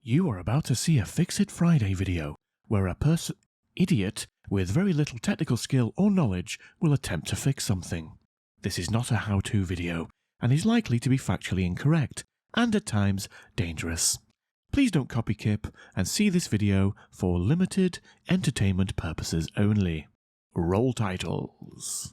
You are about to see a Fix It Friday video, where a idiot with very little technical skill or knowledge will attempt to fix something. This is not a how-to video, and is likely to be factually incorrect, and at times dangerous. Please don't copy Kip, and see this video for limited entertainment purposes only. Roll titles.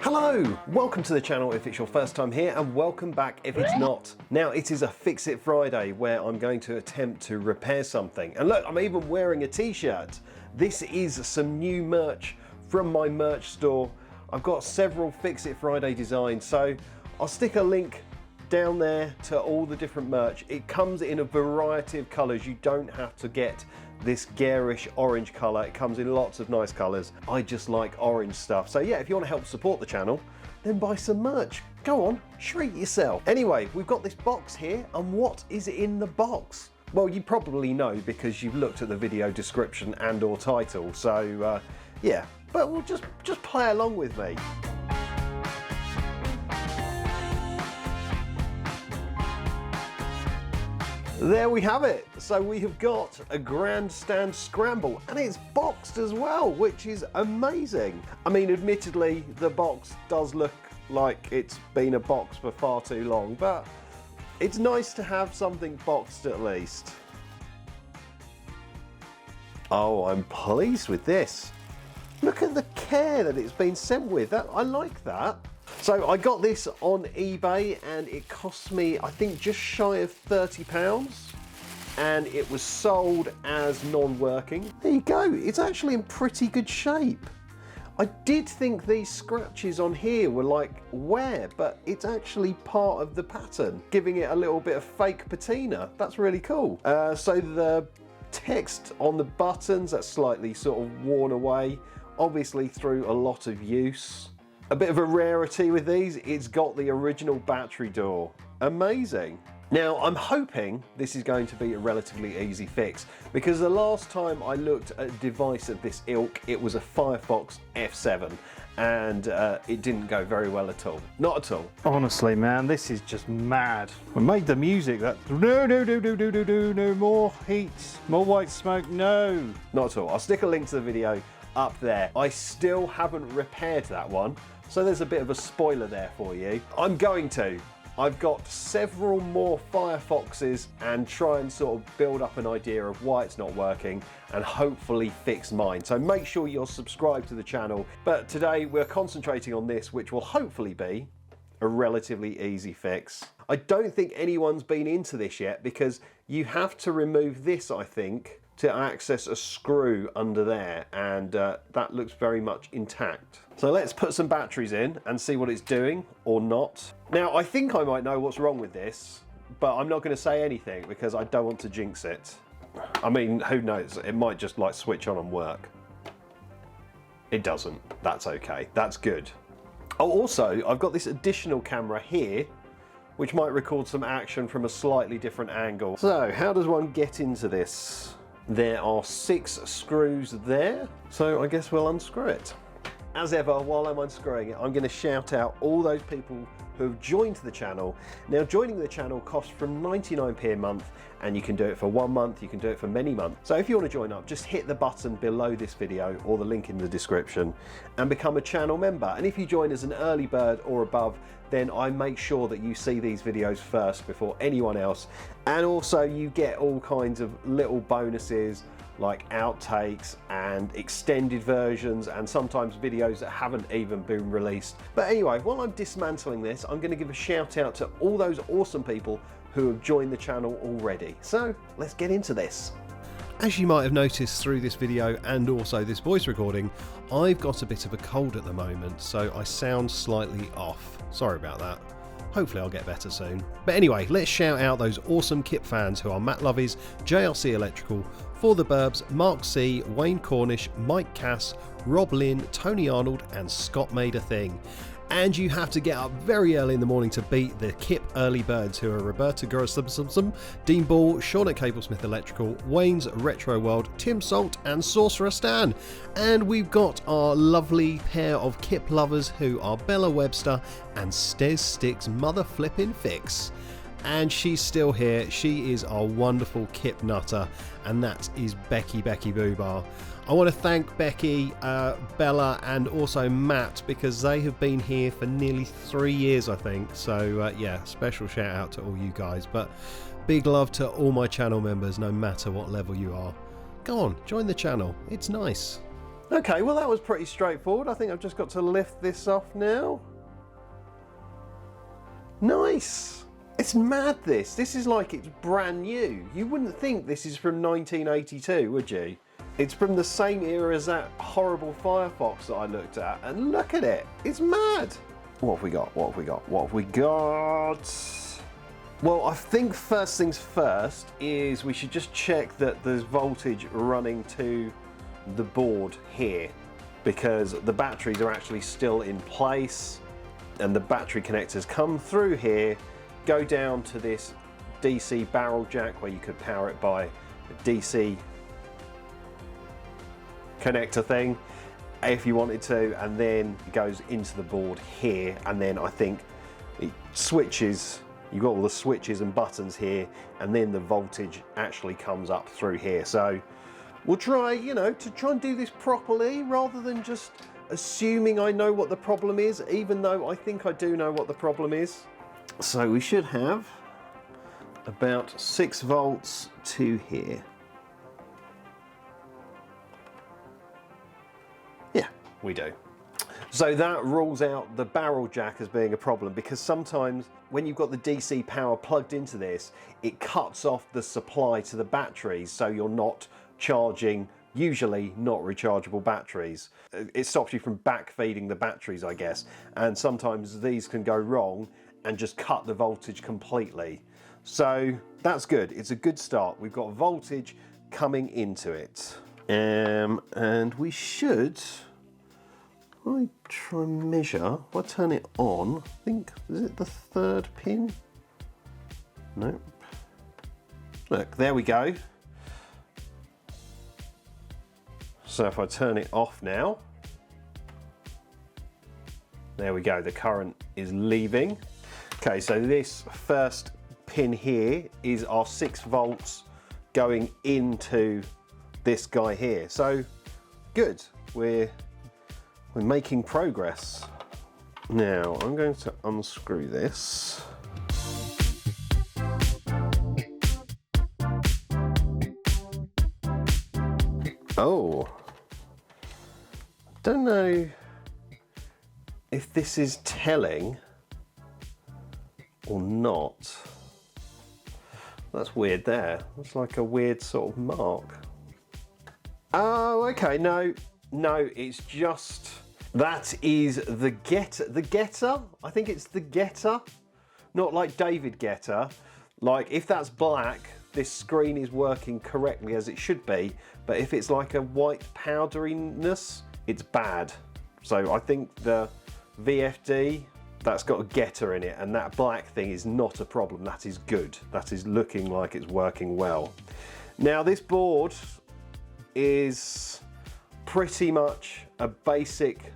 Hello, welcome to the channel if it's your first time here, and welcome back if it's not. Now it is a Fix It Friday where I'm going to attempt to repair something. And look, I'm even wearing a t-shirt. This is some new merch from my merch store. I've got several Fix It Friday designs, so I'll stick a link down there to all the different merch. It comes in a variety of colours. You don't have to get this garish orange colour. It comes in lots of nice colours. I just like orange stuff. So yeah, if you want to help support the channel, then buy some merch. Go on, treat yourself. Anyway, we've got this box here, and what is in the box? Well, you probably know because you've looked at the video description and or title. So yeah, but we'll just play along with me. There we have it. So we have got a Grandstand Scramble, and it's boxed as well, which is amazing. I mean, admittedly, the box does look like it's been a box for far too long, but it's nice to have something boxed at least. Oh, I'm pleased with this. Look at the care that it's been sent with. I like that. So I got this on eBay and it cost me, I think, just shy of £30, and it was sold as non-working. There you go, it's actually in pretty good shape. I did think these scratches on here were like wear, but it's actually part of the pattern, giving it a little bit of fake patina. That's really cool. So the text on the buttons, that's slightly sort of worn away, obviously through a lot of use. A bit of a rarity with these, it's got the original battery door. Amazing. Now I'm hoping this is going to be a relatively easy fix, because the last time I looked at a device of this ilk, it was a Firefox F7, and it didn't go very well at all. Not at all. Honestly, man, this is just mad. We made the music that no more heat, more white smoke, no. Not at all. I'll stick a link to the video up there. I still haven't repaired that one, so there's a bit of a spoiler there for you. I'm going to. I've got several more Firefoxes and try and sort of build up an idea of why it's not working and hopefully fix mine. So make sure you're subscribed to the channel. But today we're concentrating on this, which will hopefully be a relatively easy fix. I don't think anyone's been into this yet, because you have to remove this, I think, to access a screw under there, and that looks very much intact. So let's put some batteries in and see what it's doing or not. Now I think I might know what's wrong with this, but I'm not going to say anything because I don't want to jinx it. I mean, who knows, it might just like switch on and work. It doesn't. That's okay, that's good. Oh, also I've got this additional camera here which might record some action from a slightly different angle. So how does one get into this? There are 6 screws there, so I guess we'll unscrew it. As ever, while I'm unscrewing it, I'm going to shout out all those people who have joined the channel. Now, joining the channel costs from 99p a month, and you can do it for 1 month, you can do it for many months. So if you want to join up, just hit the button below this video or the link in the description and become a channel member. And if you join as an early bird or above, then I make sure that you see these videos first before anyone else. And also you get all kinds of little bonuses like outtakes and extended versions, and sometimes videos that haven't even been released. But anyway, while I'm dismantling this, I'm going to give a shout out to all those awesome people who have joined the channel already. So let's get into this. As you might have noticed through this video and also this voice recording, I've got a bit of a cold at the moment, so I sound slightly off. Sorry about that. Hopefully I'll get better soon. But anyway, let's shout out those awesome Kip fans who are Matt Lovies, JLC Electrical, For the Burbs, Mark C, Wayne Cornish, Mike Cass, Rob Lynn, Tony Arnold and Scott Made a Thing. And you have to get up very early in the morning to beat the KIP early birds, who are Roberta Gurra, Dean Ball, Sean at Cablesmith Electrical, Wayne's Retro World, Tim Salt and Sorcerer Stan. And we've got our lovely pair of KIP lovers who are Bella Webster and Stez Stix Fix. And she's still here. She is our wonderful KIP nutter, and that is Becky Boobar. I want to thank Becky, Bella and also Matt, because they have been here for nearly 3 years, I think. So yeah, special shout out to all you guys, but big love to all my channel members, no matter what level you are. Go on, join the channel, it's nice. Okay, well that was pretty straightforward. I think I've just got to lift this off now. Nice. It's mad this. This is like it's brand new. You wouldn't think this is from 1982, would you? It's from the same era as that horrible Firefox that I looked at, and look at it. It's mad. What have we got? What have we got? What have we got? Well, I think first things first is we should just check that there's voltage running to the board here, because the batteries are actually still in place and the battery connectors come through here, go down to this DC barrel jack where you could power it by a DC connector thing if you wanted to, and then it goes into the board here, and then I think it switches. You've got all the switches and buttons here, and then the voltage actually comes up through here. So we'll try, you know, to try and do this properly rather than just assuming I know what the problem is, even though I think I do know what the problem is. So we should have about 6 volts to here. Yeah, we do. So that rules out the barrel jack as being a problem, because sometimes when you've got the DC power plugged into this, it cuts off the supply to the batteries, so you're not charging usually not rechargeable batteries. It stops you from backfeeding the batteries, I guess, and sometimes these can go wrong and just cut the voltage completely. So that's good. It's a good start. We've got voltage coming into it. And we should, I try and measure, if I turn it on, I think, is it the 3rd pin? Nope. Look, there we go. So if I turn it off now, there we go, the current is leaving. Okay, so this first pin here is our 6 volts going into this guy here. So good, we're making progress. Now I'm going to unscrew this. Oh, don't know if this is telling or not. That's weird there. That's like a weird sort of mark. Oh, okay, no, it's just, that is the getter. I think it's the getter, not like David Guetta. Like if that's black, this screen is working correctly as it should be, but if it's like a white powderiness, it's bad. So I think the VFD, that's got a getter in it, and that black thing is not a problem. That is good. That is looking like it's working well. Now this board is pretty much a basic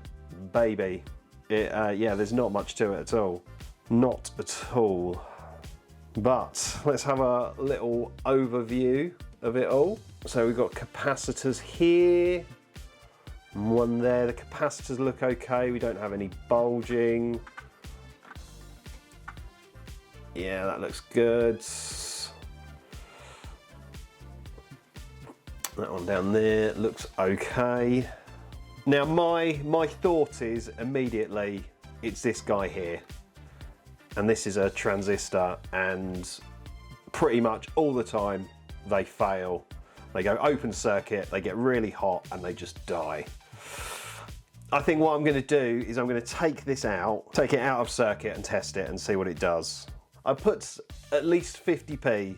baby. Yeah, there's not much to it at all. Not at all. But let's have a little overview of it all. So we've got capacitors here, one there. The capacitors look okay. We don't have any bulging. Yeah, that looks good. That one down there looks okay. Now my thought is immediately it's this guy here. And this is a transistor, and pretty much all the time they fail. They go open circuit, they get really hot, and they just die. I think what I'm going to do is I'm going to take this out, take it out of circuit and test it and see what it does. I put at least 50p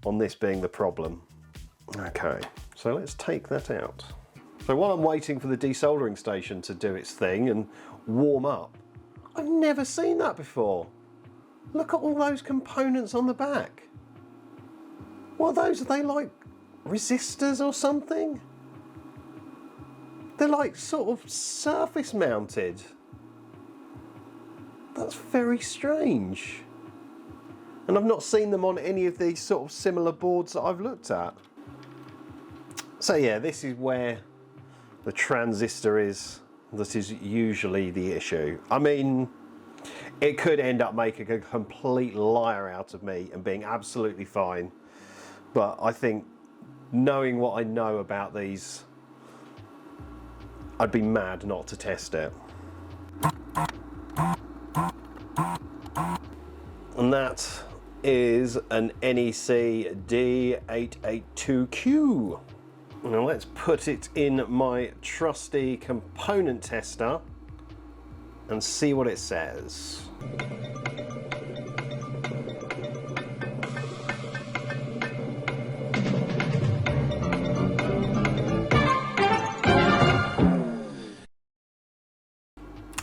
on this being the problem. Okay, so let's take that out. So while I'm waiting for the desoldering station to do its thing and warm up, I've never seen that before. Look at all those components on the back. What are those? Are they like resistors or something? They're like sort of surface mounted. That's very strange. And I've not seen them on any of these sort of similar boards that I've looked at. So yeah, this is where the transistor is that is usually the issue. I mean, it could end up making a complete liar out of me and being absolutely fine. But I think knowing what I know about these, I'd be mad not to test it. And that is an NEC D882Q. Now let's put it in my trusty component tester and see what it says.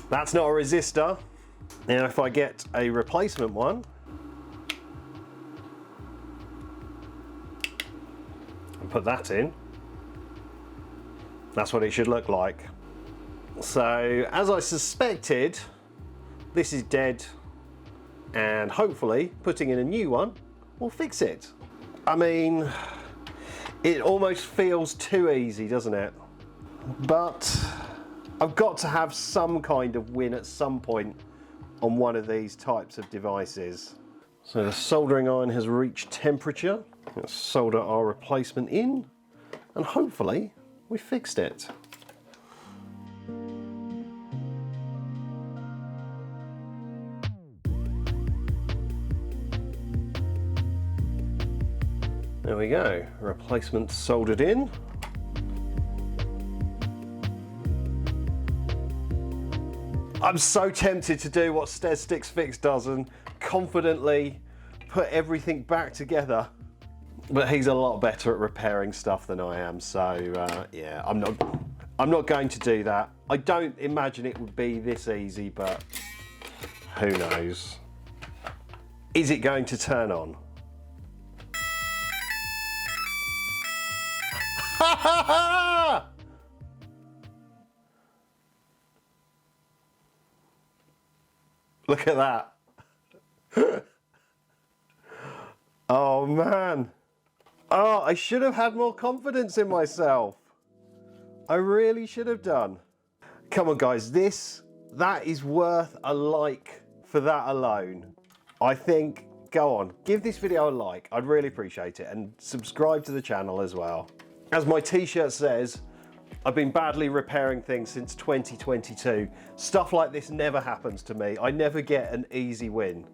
That's not a resistor. Now if I get a replacement one, and put that in, that's what it should look like. So as I suspected, this is dead, and hopefully putting in a new one will fix it. I mean, it almost feels too easy, doesn't it? But I've got to have some kind of win at some point on one of these types of devices. So the soldering iron has reached temperature. Let's solder our replacement in, and hopefully we fixed it. There we go, replacement soldered in. I'm so tempted to do what Stez Stix Fix does and confidently put everything back together, but he's a lot better at repairing stuff than I am, so yeah, I'm not going to do that. I don't imagine it would be this easy, but who knows. Is it going to turn on? Ha ha ha! Look at that. Oh man. Oh, I should have had more confidence in myself. I really should have done. Come on guys, that is worth a like for that alone. I think, go on, give this video a like. I'd really appreciate it, and subscribe to the channel as well. As my t-shirt says, I've been badly repairing things since 2022. Stuff like this never happens to me. I never get an easy win.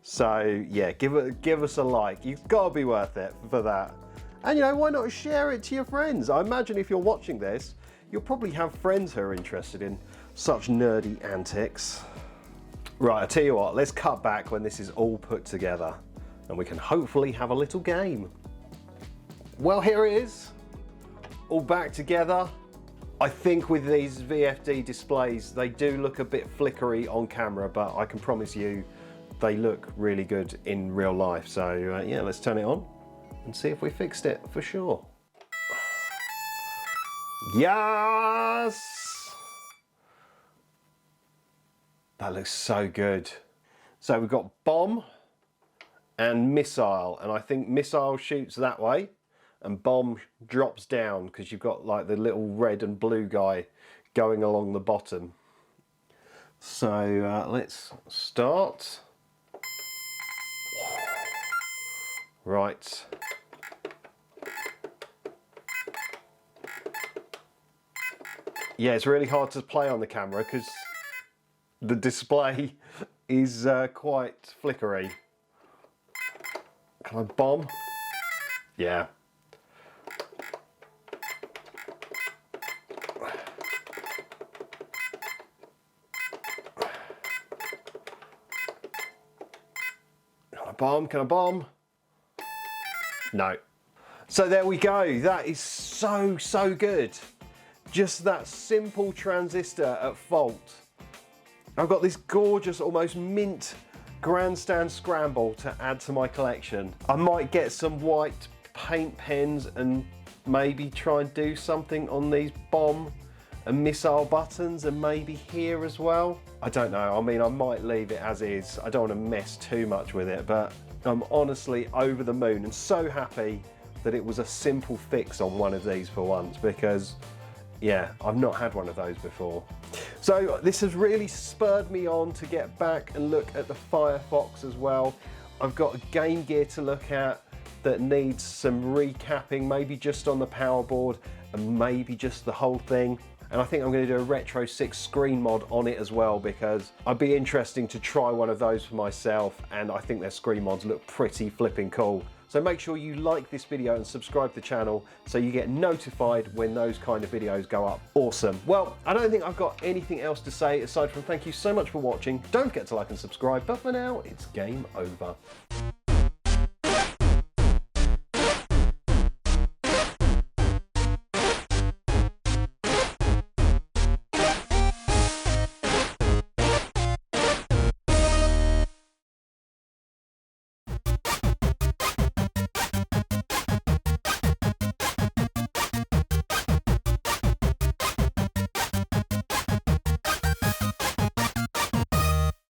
So yeah, give us a like. You've got to be worth it for that. And you know, why not share it to your friends? I imagine if you're watching this, you'll probably have friends who are interested in such nerdy antics. Right, I tell you what, let's cut back when this is all put together and we can hopefully have a little game. Well, here it is, all back together. I think with these VFD displays, they do look a bit flickery on camera, but I can promise you they look really good in real life. So yeah, let's turn it on and see if we fixed it for sure. Yes! That looks so good. So we've got bomb and missile, and I think missile shoots that way and bomb drops down because you've got like the little red and blue guy going along the bottom. So let's start. Right. Yeah, it's really hard to play on the camera because the display is quite flickery. Can I bomb? Yeah. Can I bomb? Can I bomb? No. So there we go. That is so good. Just that simple transistor at fault I've got this gorgeous, almost mint Grandstand Scramble to add to my collection. I might get some white paint pens and maybe try and do something on these bomb and missile buttons, and maybe here as well. I don't know, I mean, I might leave it as is. I don't want to mess too much with it, but I'm honestly over the moon and so happy that it was a simple fix on one of these for once, because yeah, I've not had one of those before. So this has really spurred me on to get back and look at the Firefox as well. I've got Game Gear to look at that needs some recapping, maybe just on the power board and maybe just the whole thing. And I think I'm going to do a Retro 6 screen mod on it as well, because I'd be interesting to try one of those for myself, and I think their screen mods look pretty flipping cool. So make sure you like this video and subscribe to the channel so you get notified when those kind of videos go up. Awesome. Well, I don't think I've got anything else to say aside from thank you so much for watching. Don't forget to like and subscribe, but for now, it's game over.